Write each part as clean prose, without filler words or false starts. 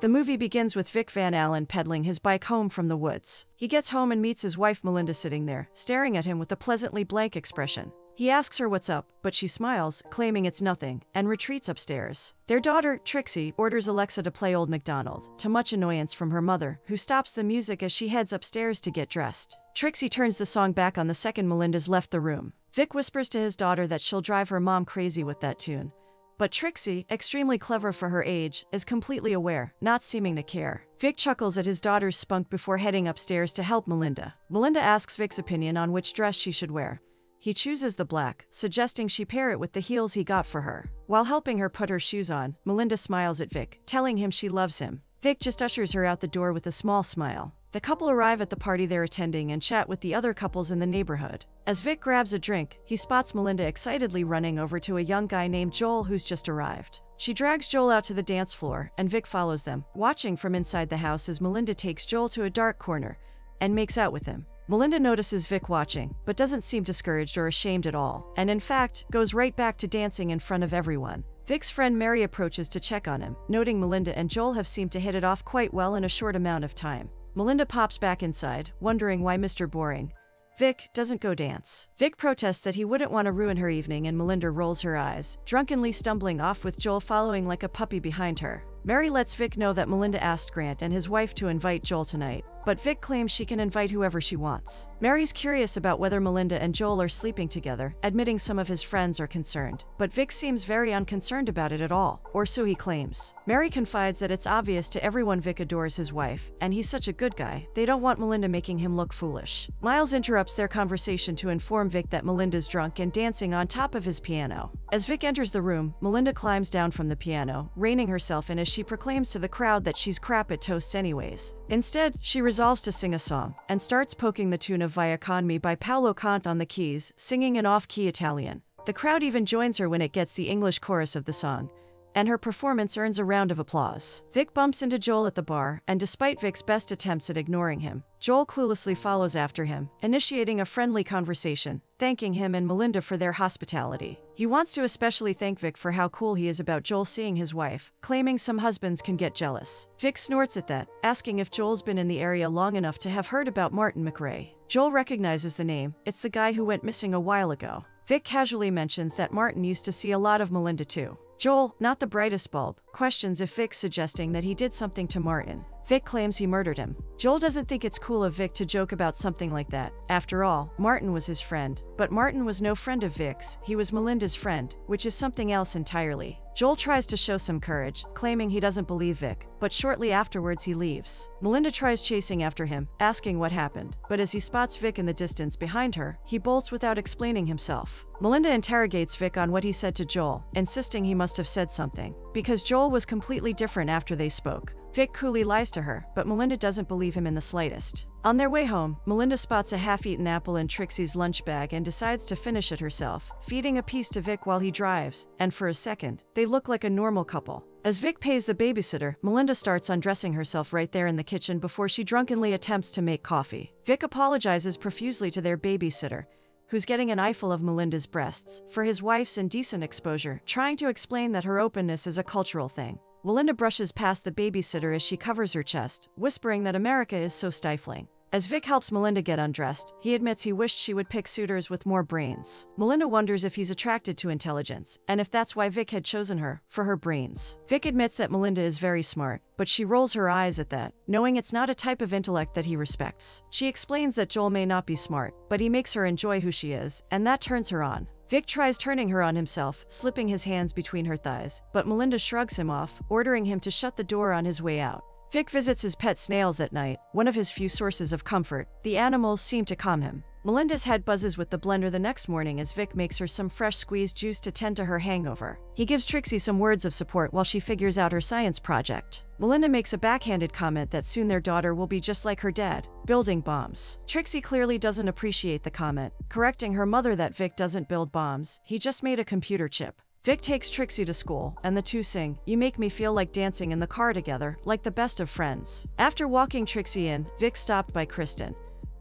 The movie begins with Vic Van Allen pedaling his bike home from the woods. He gets home and meets his wife Melinda sitting there, staring at him with a pleasantly blank expression. He asks her what's up, but she smiles, claiming it's nothing, and retreats upstairs. Their daughter, Trixie, orders Alexa to play Old MacDonald, to much annoyance from her mother, who stops the music as she heads upstairs to get dressed. Trixie turns the song back on the second Melinda's left the room. Vic whispers to his daughter that she'll drive her mom crazy with that tune. But Trixie, extremely clever for her age, is completely aware, not seeming to care. Vic chuckles at his daughter's spunk before heading upstairs to help Melinda. Melinda asks Vic's opinion on which dress she should wear. He chooses the black, suggesting she pair it with the heels he got for her. While helping her put her shoes on, Melinda smiles at Vic, telling him she loves him. Vic just ushers her out the door with a small smile. The couple arrive at the party they're attending and chat with the other couples in the neighborhood. As Vic grabs a drink, he spots Melinda excitedly running over to a young guy named Joel who's just arrived. She drags Joel out to the dance floor, and Vic follows them, watching from inside the house as Melinda takes Joel to a dark corner and makes out with him. Melinda notices Vic watching, but doesn't seem discouraged or ashamed at all, and in fact, goes right back to dancing in front of everyone. Vic's friend Mary approaches to check on him, noting Melinda and Joel have seemed to hit it off quite well in a short amount of time. Melinda pops back inside, wondering why Mr. Boring, Vic, doesn't go dance. Vic protests that he wouldn't want to ruin her evening, and Melinda rolls her eyes, drunkenly stumbling off with Joel following like a puppy behind her. Mary lets Vic know that Melinda asked Grant and his wife to invite Joel tonight, but Vic claims she can invite whoever she wants. Mary's curious about whether Melinda and Joel are sleeping together, admitting some of his friends are concerned, but Vic seems very unconcerned about it at all, or so he claims. Mary confides that it's obvious to everyone Vic adores his wife, and he's such a good guy, they don't want Melinda making him look foolish. Miles interrupts their conversation to inform Vic that Melinda's drunk and dancing on top of his piano. As Vic enters the room, Melinda climbs down from the piano, reining herself in as she proclaims to the crowd that she's crap at toasts anyways. Instead, she resolves to sing a song, and starts poking the tune of Via con me by Paolo Conte on the keys, singing in off-key Italian. The crowd even joins her when it gets the English chorus of the song, and her performance earns a round of applause. Vic bumps into Joel at the bar, and despite Vic's best attempts at ignoring him, Joel cluelessly follows after him, initiating a friendly conversation, thanking him and Melinda for their hospitality. He wants to especially thank Vic for how cool he is about Joel seeing his wife, claiming some husbands can get jealous. Vic snorts at that, asking if Joel's been in the area long enough to have heard about Martin McRae. Joel recognizes the name, it's the guy who went missing a while ago. Vic casually mentions that Martin used to see a lot of Melinda too. Joel, not the brightest bulb, questions if Vic's suggesting that he did something to Martin. Vic claims he murdered him. Joel doesn't think it's cool of Vic to joke about something like that. After all, Martin was his friend. But Martin was no friend of Vic's, he was Melinda's friend, which is something else entirely. Joel tries to show some courage, claiming he doesn't believe Vic, but shortly afterwards he leaves. Melinda tries chasing after him, asking what happened, but as he spots Vic in the distance behind her, he bolts without explaining himself. Melinda interrogates Vic on what he said to Joel, insisting he must have said something, because Joel was completely different after they spoke. Vic coolly lies to her, but Melinda doesn't believe him in the slightest. On their way home, Melinda spots a half-eaten apple in Trixie's lunch bag and decides to finish it herself, feeding a piece to Vic while he drives, and for a second, they look like a normal couple. As Vic pays the babysitter, Melinda starts undressing herself right there in the kitchen before she drunkenly attempts to make coffee. Vic apologizes profusely to their babysitter, who's getting an eyeful of Melinda's breasts, for his wife's indecent exposure, trying to explain that her openness is a cultural thing. Melinda brushes past the babysitter as she covers her chest, whispering that America is so stifling. As Vic helps Melinda get undressed, he admits he wished she would pick suitors with more brains. Melinda wonders if he's attracted to intelligence, and if that's why Vic had chosen her, for her brains. Vic admits that Melinda is very smart, but she rolls her eyes at that, knowing it's not a type of intellect that he respects. She explains that Joel may not be smart, but he makes her enjoy who she is, and that turns her on. Vic tries turning her on himself, slipping his hands between her thighs, but Melinda shrugs him off, ordering him to shut the door on his way out. Vic visits his pet snails that night, one of his few sources of comfort. The animals seem to calm him. Melinda's head buzzes with the blender the next morning as Vic makes her some fresh squeezed juice to tend to her hangover. He gives Trixie some words of support while she figures out her science project. Melinda makes a backhanded comment that soon their daughter will be just like her dad, building bombs. Trixie clearly doesn't appreciate the comment, correcting her mother that Vic doesn't build bombs, he just made a computer chip. Vic takes Trixie to school, and the two sing, "You Make Me Feel Like Dancing" in the car together, like the best of friends. After walking Trixie in, Vic stopped by Kristen,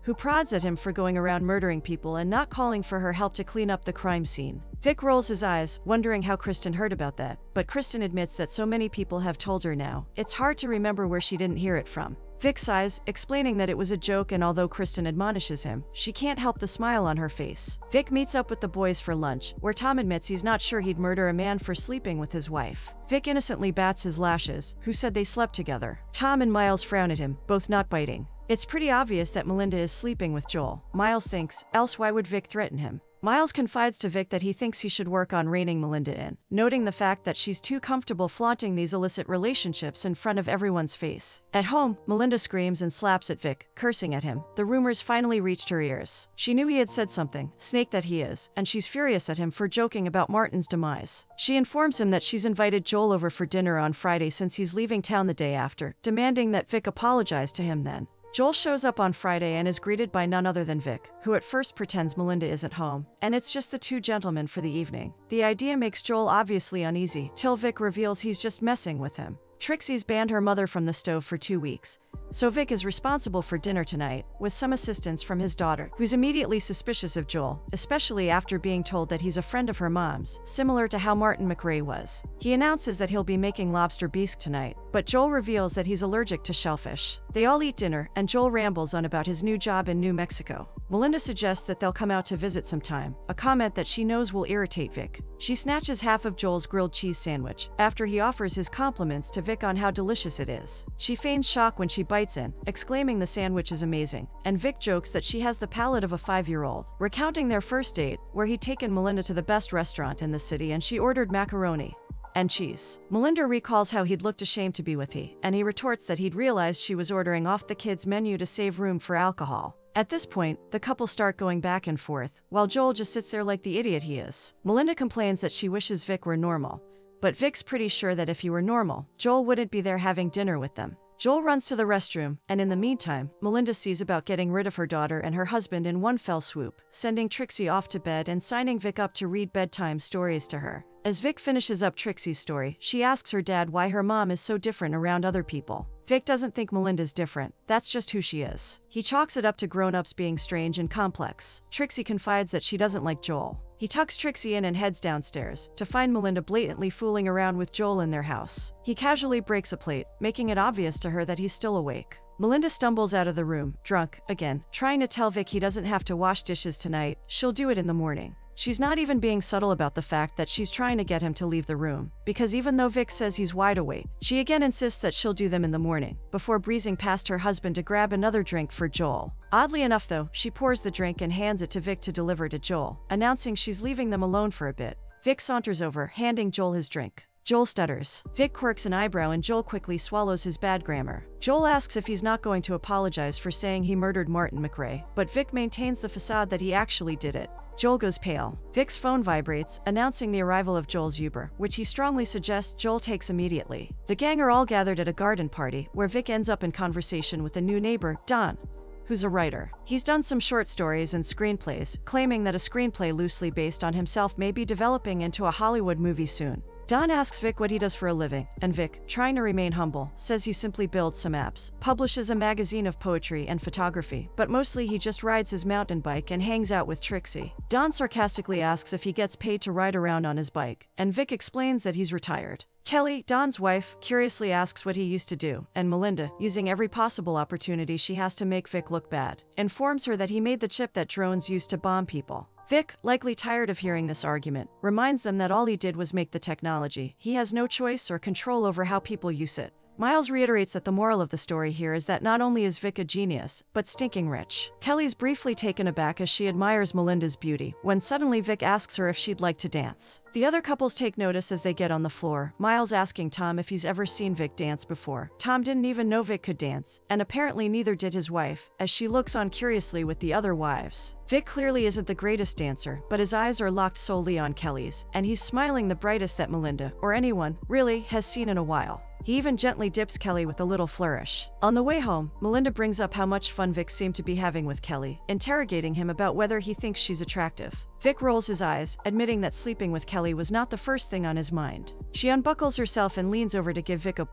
who prods at him for going around murdering people and not calling for her help to clean up the crime scene. Vic rolls his eyes, wondering how Kristen heard about that, but Kristen admits that so many people have told her now, it's hard to remember where she didn't hear it from. Vic sighs, explaining that it was a joke, and although Kristen admonishes him, she can't help the smile on her face. Vic meets up with the boys for lunch, where Tom admits he's not sure he'd murder a man for sleeping with his wife. Vic innocently bats his lashes, who said they slept together. Tom and Miles frown at him, both not biting. It's pretty obvious that Melinda is sleeping with Joel. Miles thinks, else why would Vic threaten him? Miles confides to Vic that he thinks he should work on reining Melinda in, noting the fact that she's too comfortable flaunting these illicit relationships in front of everyone's face. At home, Melinda screams and slaps at Vic, cursing at him. The rumors finally reached her ears. She knew he had said something, snake that he is, and she's furious at him for joking about Martin's demise. She informs him that she's invited Joel over for dinner on Friday since he's leaving town the day after, demanding that Vic apologize to him then. Joel shows up on Friday and is greeted by none other than Vic, who at first pretends Melinda isn't home, and it's just the two gentlemen for the evening. The idea makes Joel obviously uneasy, till Vic reveals he's just messing with him. Trixie's banned her mother from the stove for 2 weeks, so Vic is responsible for dinner tonight, with some assistance from his daughter, who's immediately suspicious of Joel, especially after being told that he's a friend of her mom's, similar to how Martin McRae was. He announces that he'll be making lobster bisque tonight, but Joel reveals that he's allergic to shellfish. They all eat dinner, and Joel rambles on about his new job in New Mexico. Melinda suggests that they'll come out to visit sometime, a comment that she knows will irritate Vic. She snatches half of Joel's grilled cheese sandwich, after he offers his compliments to Vic on how delicious it is. She feigns shock when she bites in, exclaiming the sandwich is amazing, and Vic jokes that she has the palate of a 5-year-old, recounting their first date, where he'd taken Melinda to the best restaurant in the city and she ordered macaroni and cheese. Melinda recalls how he'd looked ashamed to be with he, and he retorts that he'd realized she was ordering off the kids' menu to save room for alcohol. At this point, the couple start going back and forth, while Joel just sits there like the idiot he is. Melinda complains that she wishes Vic were normal, but Vic's pretty sure that if he were normal, Joel wouldn't be there having dinner with them. Joel runs to the restroom, and in the meantime, Melinda sees about getting rid of her daughter and her husband in one fell swoop, sending Trixie off to bed and signing Vic up to read bedtime stories to her. As Vic finishes up Trixie's story, she asks her dad why her mom is so different around other people. Vic doesn't think Melinda's different, that's just who she is. He chalks it up to grown-ups being strange and complex. Trixie confides that she doesn't like Joel. He tucks Trixie in and heads downstairs, to find Melinda blatantly fooling around with Joel in their house. He casually breaks a plate, making it obvious to her that he's still awake. Melinda stumbles out of the room, drunk, again, trying to tell Vic he doesn't have to wash dishes tonight, she'll do it in the morning. She's not even being subtle about the fact that she's trying to get him to leave the room, because even though Vic says he's wide awake, she again insists that she'll do them in the morning, before breezing past her husband to grab another drink for Joel. Oddly enough though, she pours the drink and hands it to Vic to deliver to Joel, announcing she's leaving them alone for a bit. Vic saunters over, handing Joel his drink. Joel stutters. Vic quirks an eyebrow and Joel quickly swallows his bad grammar. Joel asks if he's not going to apologize for saying he murdered Martin McRae, but Vic maintains the facade that he actually did it. Joel goes pale. Vic's phone vibrates, announcing the arrival of Joel's Uber, which he strongly suggests Joel takes immediately. The gang are all gathered at a garden party, where Vic ends up in conversation with a new neighbor, Don, who's a writer. He's done some short stories and screenplays, claiming that a screenplay loosely based on himself may be developing into a Hollywood movie soon. Don asks Vic what he does for a living, and Vic, trying to remain humble, says he simply builds some apps, publishes a magazine of poetry and photography, but mostly he just rides his mountain bike and hangs out with Trixie. Don sarcastically asks if he gets paid to ride around on his bike, and Vic explains that he's retired. Kelly, Don's wife, curiously asks what he used to do, and Melinda, using every possible opportunity she has to make Vic look bad, informs her that he made the chip that drones use to bomb people. Vic, likely tired of hearing this argument, reminds them that all he did was make the technology. He has no choice or control over how people use it. Miles reiterates that the moral of the story here is that not only is Vic a genius, but stinking rich. Kelly's briefly taken aback as she admires Melinda's beauty, when suddenly Vic asks her if she'd like to dance. The other couples take notice as they get on the floor, Miles asking Tom if he's ever seen Vic dance before. Tom didn't even know Vic could dance, and apparently neither did his wife, as she looks on curiously with the other wives. Vic clearly isn't the greatest dancer, but his eyes are locked solely on Kelly's, and he's smiling the brightest that Melinda, or anyone, really, has seen in a while. He even gently dips Kelly with a little flourish. On the way home, Melinda brings up how much fun Vic seemed to be having with Kelly, interrogating him about whether he thinks she's attractive. Vic rolls his eyes, admitting that sleeping with Kelly was not the first thing on his mind. She unbuckles herself and leans over to give Vic a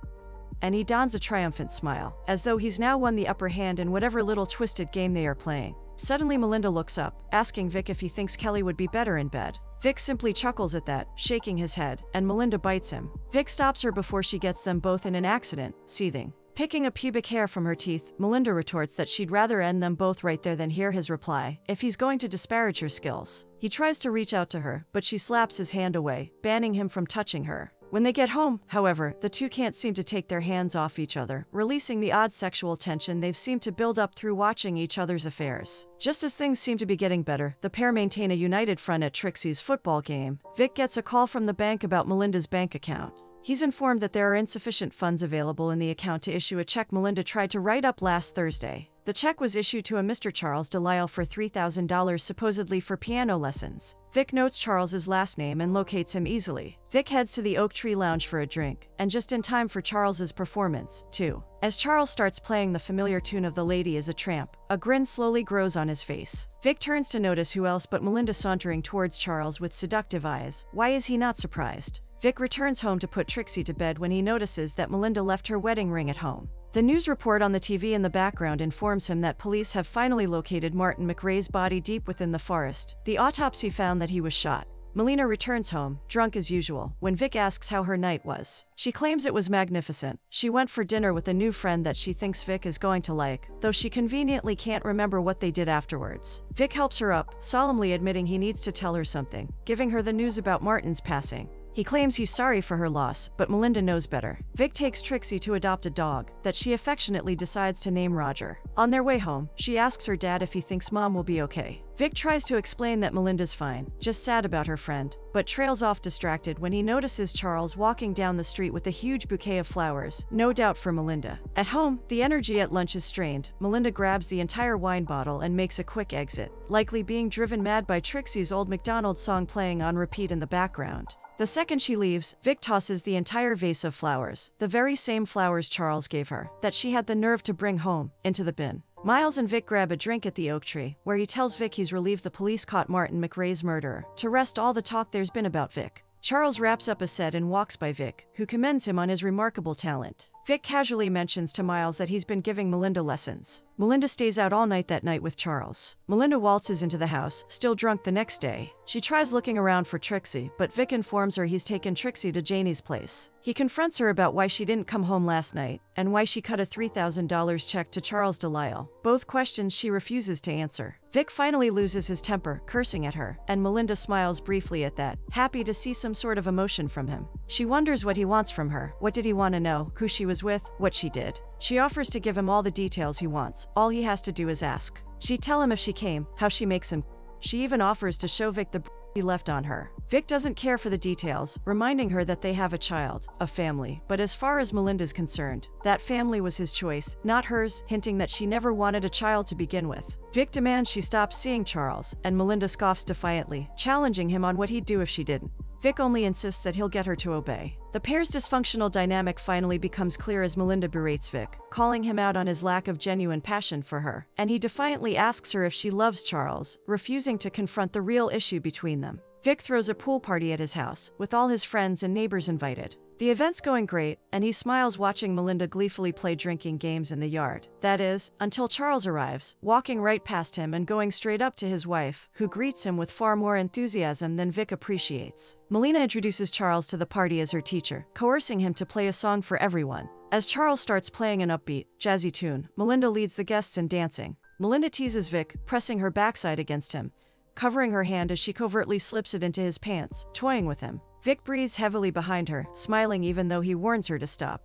and he dons a triumphant smile, as though he's now won the upper hand in whatever little twisted game they are playing. Suddenly Melinda looks up, asking Vic if he thinks Kelly would be better in bed. Vic simply chuckles at that, shaking his head, and Melinda bites him. Vic stops her before she gets them both in an accident, seething. Picking a pubic hair from her teeth, Melinda retorts that she'd rather end them both right there than hear his reply, if he's going to disparage her skills. He tries to reach out to her, but she slaps his hand away, banning him from touching her. When they get home, however, the two can't seem to take their hands off each other, releasing the odd sexual tension they've seemed to build up through watching each other's affairs. Just as things seem to be getting better, the pair maintain a united front at Trixie's football game. Vic gets a call from the bank about Melinda's bank account. He's informed that there are insufficient funds available in the account to issue a check Melinda tried to write up last Thursday. The check was issued to a Mr. Charles Delisle for $3,000 supposedly for piano lessons. Vic notes Charles's last name and locates him easily. Vic heads to the Oak Tree Lounge for a drink, and just in time for Charles's performance, too. As Charles starts playing the familiar tune of The Lady is a Tramp, a grin slowly grows on his face. Vic turns to notice who else but Melinda sauntering towards Charles with seductive eyes. Why is he not surprised? Vic returns home to put Trixie to bed when he notices that Melinda left her wedding ring at home. The news report on the TV in the background informs him that police have finally located Martin McRae's body deep within the forest. The autopsy found that he was shot. Melina returns home, drunk as usual, when Vic asks how her night was. She claims it was magnificent. She went for dinner with a new friend that she thinks Vic is going to like, though she conveniently can't remember what they did afterwards. Vic helps her up, solemnly admitting he needs to tell her something, giving her the news about Martin's passing. He claims he's sorry for her loss, but Melinda knows better. Vic takes Trixie to adopt a dog that she affectionately decides to name Roger. On their way home, she asks her dad if he thinks Mom will be okay. Vic tries to explain that Melinda's fine, just sad about her friend, but trails off distracted when he notices Charles walking down the street with a huge bouquet of flowers, no doubt for Melinda. At home, the energy at lunch is strained. Melinda grabs the entire wine bottle and makes a quick exit, likely being driven mad by Trixie's old McDonald's song playing on repeat in the background. The second she leaves, Vic tosses the entire vase of flowers, the very same flowers Charles gave her, that she had the nerve to bring home, into the bin. Miles and Vic grab a drink at the Oak Tree, where he tells Vic he's relieved the police caught Martin McRae's murderer, to rest all the talk there's been about Vic. Charles wraps up a set and walks by Vic, who commends him on his remarkable talent. Vic casually mentions to Miles that he's been giving Melinda lessons. Melinda stays out all night that night with Charles. Melinda waltzes into the house, still drunk the next day. She tries looking around for Trixie, but Vic informs her he's taken Trixie to Janie's place. He confronts her about why she didn't come home last night, and why she cut a $3,000 check to Charles Delisle, both questions she refuses to answer. Vic finally loses his temper, cursing at her, and Melinda smiles briefly at that, happy to see some sort of emotion from him. She wonders what he wants from her. What did he want to know? Who she was with? What she did? She offers to give him all the details he wants. All he has to do is ask. She'd tell him if she came, how she makes him. She even offers to show Vic the he left on her. Vic doesn't care for the details, reminding her that they have a child, a family. But as far as Melinda's concerned, that family was his choice, not hers, hinting that she never wanted a child to begin with. Vic demands she stop seeing Charles, and Melinda scoffs defiantly, challenging him on what he'd do if she didn't. Vic only insists that he'll get her to obey. The pair's dysfunctional dynamic finally becomes clear as Melinda berates Vic, calling him out on his lack of genuine passion for her, and he defiantly asks her if she loves Charles, refusing to confront the real issue between them. Vic throws a pool party at his house, with all his friends and neighbors invited. The event's going great, and he smiles watching Melinda gleefully play drinking games in the yard. That is, until Charles arrives, walking right past him and going straight up to his wife, who greets him with far more enthusiasm than Vic appreciates. Melina introduces Charles to the party as her teacher, coercing him to play a song for everyone. As Charles starts playing an upbeat, jazzy tune, Melinda leads the guests in dancing. Melinda teases Vic, pressing her backside against him, covering her hand as she covertly slips it into his pants, toying with him. Vic breathes heavily behind her, smiling even though he warns her to stop.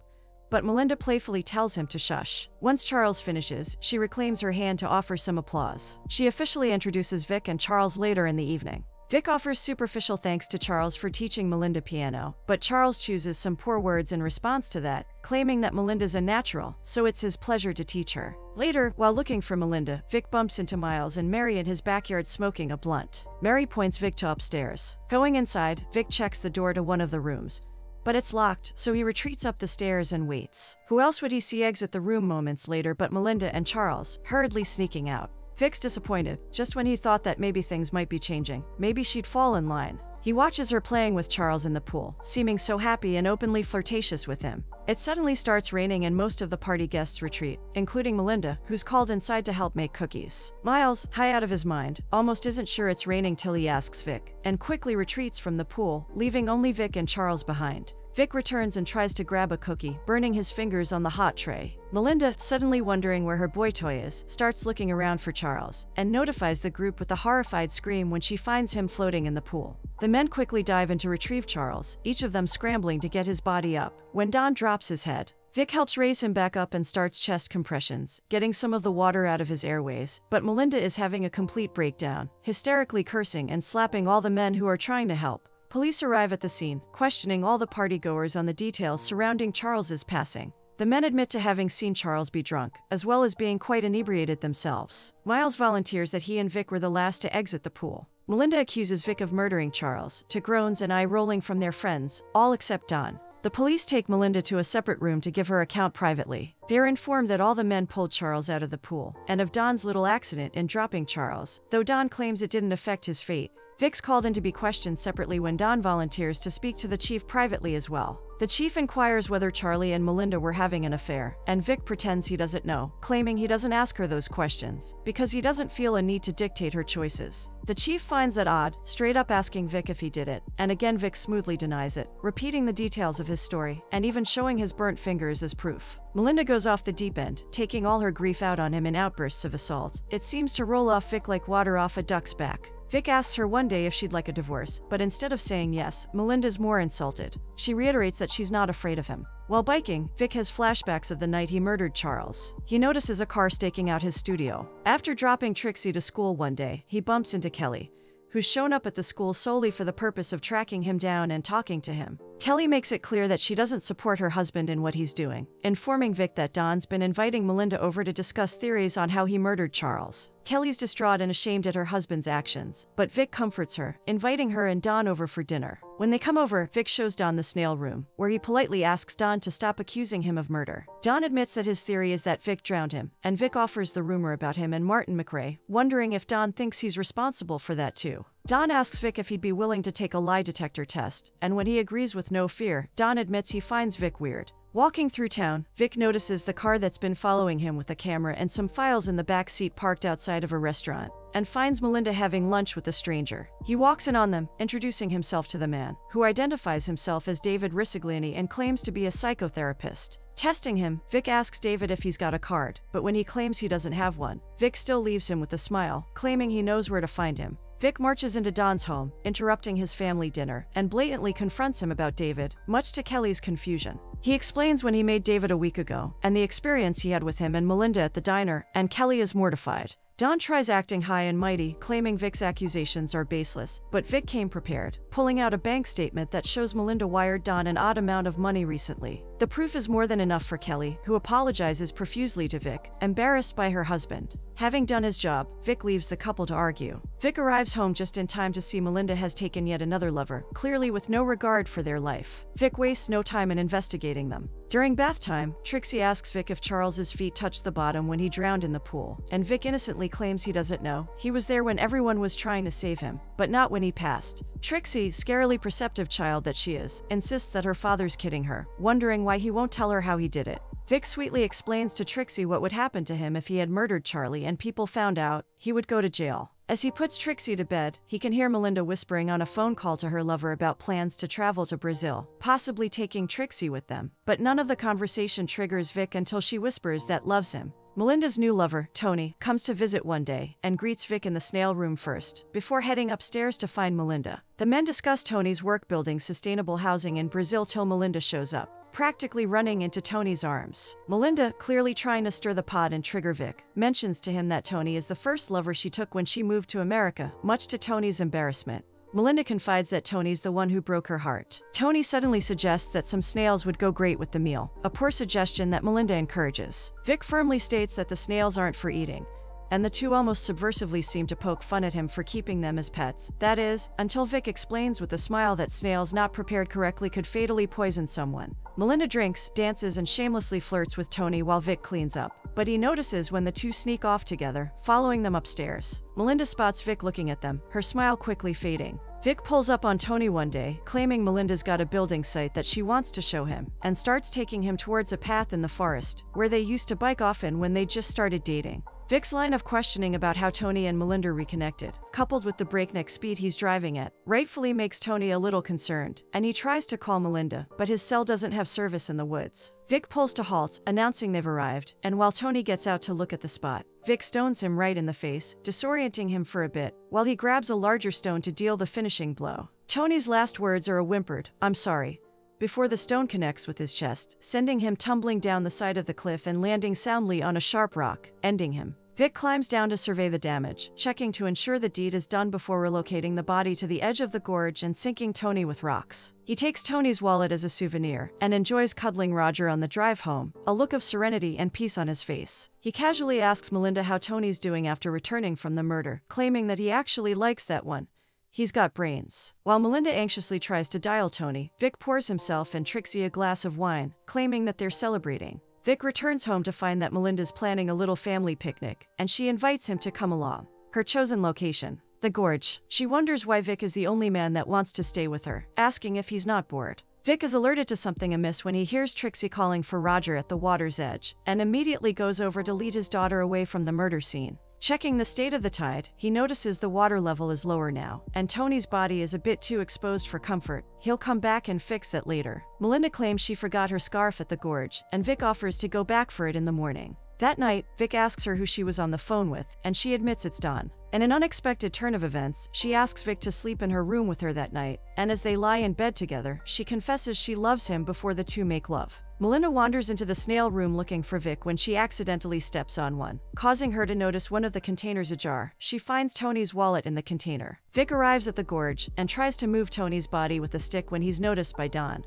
But Melinda playfully tells him to shush. Once Charles finishes, she reclaims her hand to offer some applause. She officially introduces Vic and Charles later in the evening. Vic offers superficial thanks to Charles for teaching Melinda piano, but Charles chooses some poor words in response to that, claiming that Melinda's a natural, so it's his pleasure to teach her. Later, while looking for Melinda, Vic bumps into Miles and Mary in his backyard smoking a blunt. Mary points Vic to upstairs. Going inside, Vic checks the door to one of the rooms, but it's locked, so he retreats up the stairs and waits. Who else would he see exit the room moments later but Melinda and Charles, hurriedly sneaking out? Vic's disappointed, just when he thought that maybe things might be changing. Maybe she'd fall in line. He watches her playing with Charles in the pool, seeming so happy and openly flirtatious with him. It suddenly starts raining and most of the party guests retreat, including Melinda, who's called inside to help make cookies. Miles, high out of his mind, almost isn't sure it's raining till he asks Vic, and quickly retreats from the pool, leaving only Vic and Charles behind. Vic returns and tries to grab a cookie, burning his fingers on the hot tray. Melinda, suddenly wondering where her boy toy is, starts looking around for Charles, and notifies the group with a horrified scream when she finds him floating in the pool. The men quickly dive in to retrieve Charles, each of them scrambling to get his body up. When Don drops his head, Vic helps raise him back up and starts chest compressions, getting some of the water out of his airways, but Melinda is having a complete breakdown, hysterically cursing and slapping all the men who are trying to help. Police arrive at the scene, questioning all the partygoers on the details surrounding Charles's passing. The men admit to having seen Charles be drunk, as well as being quite inebriated themselves. Miles volunteers that he and Vic were the last to exit the pool. Melinda accuses Vic of murdering Charles, to groans and eye-rolling from their friends, all except Don. The police take Melinda to a separate room to give her account privately. They are informed that all the men pulled Charles out of the pool, and of Don's little accident in dropping Charles, though Don claims it didn't affect his fate. Vic's called in to be questioned separately when Don volunteers to speak to the chief privately as well. The chief inquires whether Charlie and Melinda were having an affair, and Vic pretends he doesn't know, claiming he doesn't ask her those questions, because he doesn't feel a need to dictate her choices. The chief finds that odd, straight up asking Vic if he did it, and again Vic smoothly denies it, repeating the details of his story, and even showing his burnt fingers as proof. Melinda goes off the deep end, taking all her grief out on him in outbursts of assault. It seems to roll off Vic like water off a duck's back. Vic asks her one day if she'd like a divorce, but instead of saying yes, Melinda's more insulted. She reiterates that she's not afraid of him. While biking, Vic has flashbacks of the night he murdered Charles. He notices a car staking out his studio. After dropping Trixie to school one day, he bumps into Kelly, who's shown up at the school solely for the purpose of tracking him down and talking to him. Kelly makes it clear that she doesn't support her husband in what he's doing, informing Vic that Don's been inviting Melinda over to discuss theories on how he murdered Charles. Kelly's distraught and ashamed at her husband's actions, but Vic comforts her, inviting her and Don over for dinner. When they come over, Vic shows Don the snail room, where he politely asks Don to stop accusing him of murder. Don admits that his theory is that Vic drowned him, and Vic offers the rumor about him and Martin McRae, wondering if Don thinks he's responsible for that too. Don asks Vic if he'd be willing to take a lie detector test, and when he agrees with no fear, Don admits he finds Vic weird. Walking through town, Vic notices the car that's been following him with a camera and some files in the back seat parked outside of a restaurant, and finds Melinda having lunch with a stranger. He walks in on them, introducing himself to the man, who identifies himself as David Risigliani and claims to be a psychotherapist. Testing him, Vic asks David if he's got a card, but when he claims he doesn't have one, Vic still leaves him with a smile, claiming he knows where to find him. Vic marches into Don's home, interrupting his family dinner, and blatantly confronts him about David, much to Kelly's confusion. He explains when he made David a week ago, and the experience he had with him and Melinda at the diner, and Kelly is mortified. Don tries acting high and mighty, claiming Vic's accusations are baseless, but Vic came prepared, pulling out a bank statement that shows Melinda wired Don an odd amount of money recently. The proof is more than enough for Kelly, who apologizes profusely to Vic, embarrassed by her husband. Having done his job, Vic leaves the couple to argue. Vic arrives home just in time to see Melinda has taken yet another lover, clearly with no regard for their life. Vic wastes no time in investigating them. During bath time, Trixie asks Vic if Charles's feet touched the bottom when he drowned in the pool, and Vic innocently claims he doesn't know. He was there when everyone was trying to save him, but not when he passed. Trixie, scarily perceptive child that she is, insists that her father's kidding her, wondering why he won't tell her how he did it. Vic sweetly explains to Trixie what would happen to him if he had murdered Charlie and people found out. He would go to jail. As he puts Trixie to bed, he can hear Melinda whispering on a phone call to her lover about plans to travel to Brazil, possibly taking Trixie with them. But none of the conversation triggers Vic until she whispers that loves him. Melinda's new lover, Tony, comes to visit one day and greets Vic in the snail room first, before heading upstairs to find Melinda. The men discuss Tony's work building sustainable housing in Brazil till Melinda shows up, practically running into Tony's arms. Melinda, clearly trying to stir the pot and trigger Vic, mentions to him that Tony is the first lover she took when she moved to America, much to Tony's embarrassment. Melinda confides that Tony's the one who broke her heart. Tony suddenly suggests that some snails would go great with the meal, a poor suggestion that Melinda encourages. Vic firmly states that the snails aren't for eating, and the two almost subversively seem to poke fun at him for keeping them as pets. That is, until Vic explains with a smile that snails not prepared correctly could fatally poison someone. Melinda drinks, dances, and shamelessly flirts with Tony while Vic cleans up. but he notices when the two sneak off together, following them upstairs. Melinda spots Vic looking at them, her smile quickly fading. Vic pulls up on Tony one day, claiming Melinda's got a building site that she wants to show him, and starts taking him towards a path in the forest, where they used to bike often when they just started dating. Vic's line of questioning about how Tony and Melinda reconnected, coupled with the breakneck speed he's driving at, rightfully makes Tony a little concerned, and he tries to call Melinda, but his cell doesn't have service in the woods. Vic pulls to halt, announcing they've arrived, and while Tony gets out to look at the spot, Vic stones him right in the face, disorienting him for a bit, while he grabs a larger stone to deal the finishing blow. Tony's last words are a whimpered, "I'm sorry," before the stone connects with his chest, sending him tumbling down the side of the cliff and landing soundly on a sharp rock, ending him. Vic climbs down to survey the damage, checking to ensure the deed is done before relocating the body to the edge of the gorge and sinking Tony with rocks. He takes Tony's wallet as a souvenir and enjoys cuddling Roger on the drive home, a look of serenity and peace on his face. He casually asks Melinda how Tony's doing after returning from the murder, claiming that he actually likes that one. He's got brains. While Melinda anxiously tries to dial Tony, Vic pours himself and Trixie a glass of wine, claiming that they're celebrating. Vic returns home to find that Melinda's planning a little family picnic, and she invites him to come along. Her chosen location, the gorge. She wonders why Vic is the only man that wants to stay with her, asking if he's not bored. Vic is alerted to something amiss when he hears Trixie calling for Roger at the water's edge, and immediately goes over to lead his daughter away from the murder scene. Checking the state of the tide, he notices the water level is lower now, and Tony's body is a bit too exposed for comfort. He'll come back and fix that later. Melinda claims she forgot her scarf at the gorge, and Vic offers to go back for it in the morning. That night, Vic asks her who she was on the phone with, and she admits it's Dawn. In an unexpected turn of events, she asks Vic to sleep in her room with her that night, and as they lie in bed together, she confesses she loves him before the two make love. Melinda wanders into the snail room looking for Vic when she accidentally steps on one, causing her to notice one of the containers ajar. She finds Tony's wallet in the container. Vic arrives at the gorge and tries to move Tony's body with a stick when he's noticed by Dawn,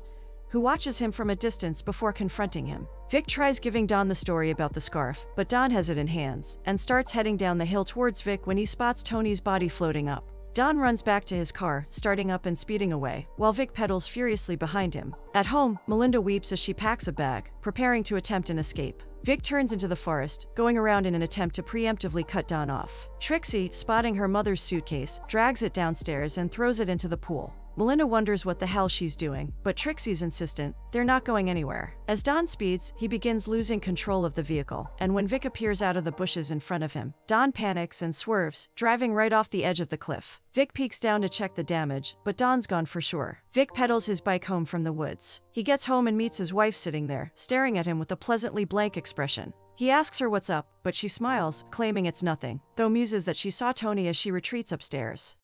who watches him from a distance before confronting him. Vic tries giving Dawn the story about the scarf, but Dawn has it in hands, and starts heading down the hill towards Vic when he spots Tony's body floating up. Dawn runs back to his car, starting up and speeding away, while Vic pedals furiously behind him. At home, Melinda weeps as she packs a bag, preparing to attempt an escape. Vic turns into the forest, going around in an attempt to preemptively cut Dawn off. Trixie, spotting her mother's suitcase, drags it downstairs and throws it into the pool. Melinda wonders what the hell she's doing, but Trixie's insistent they're not going anywhere. As Dawn speeds, he begins losing control of the vehicle, and when Vic appears out of the bushes in front of him, Dawn panics and swerves, driving right off the edge of the cliff. Vic peeks down to check the damage, but Dawn's gone for sure. Vic pedals his bike home from the woods. He gets home and meets his wife sitting there, staring at him with a pleasantly blank expression. He asks her what's up, but she smiles, claiming it's nothing, though muses that she saw Tony as she retreats upstairs.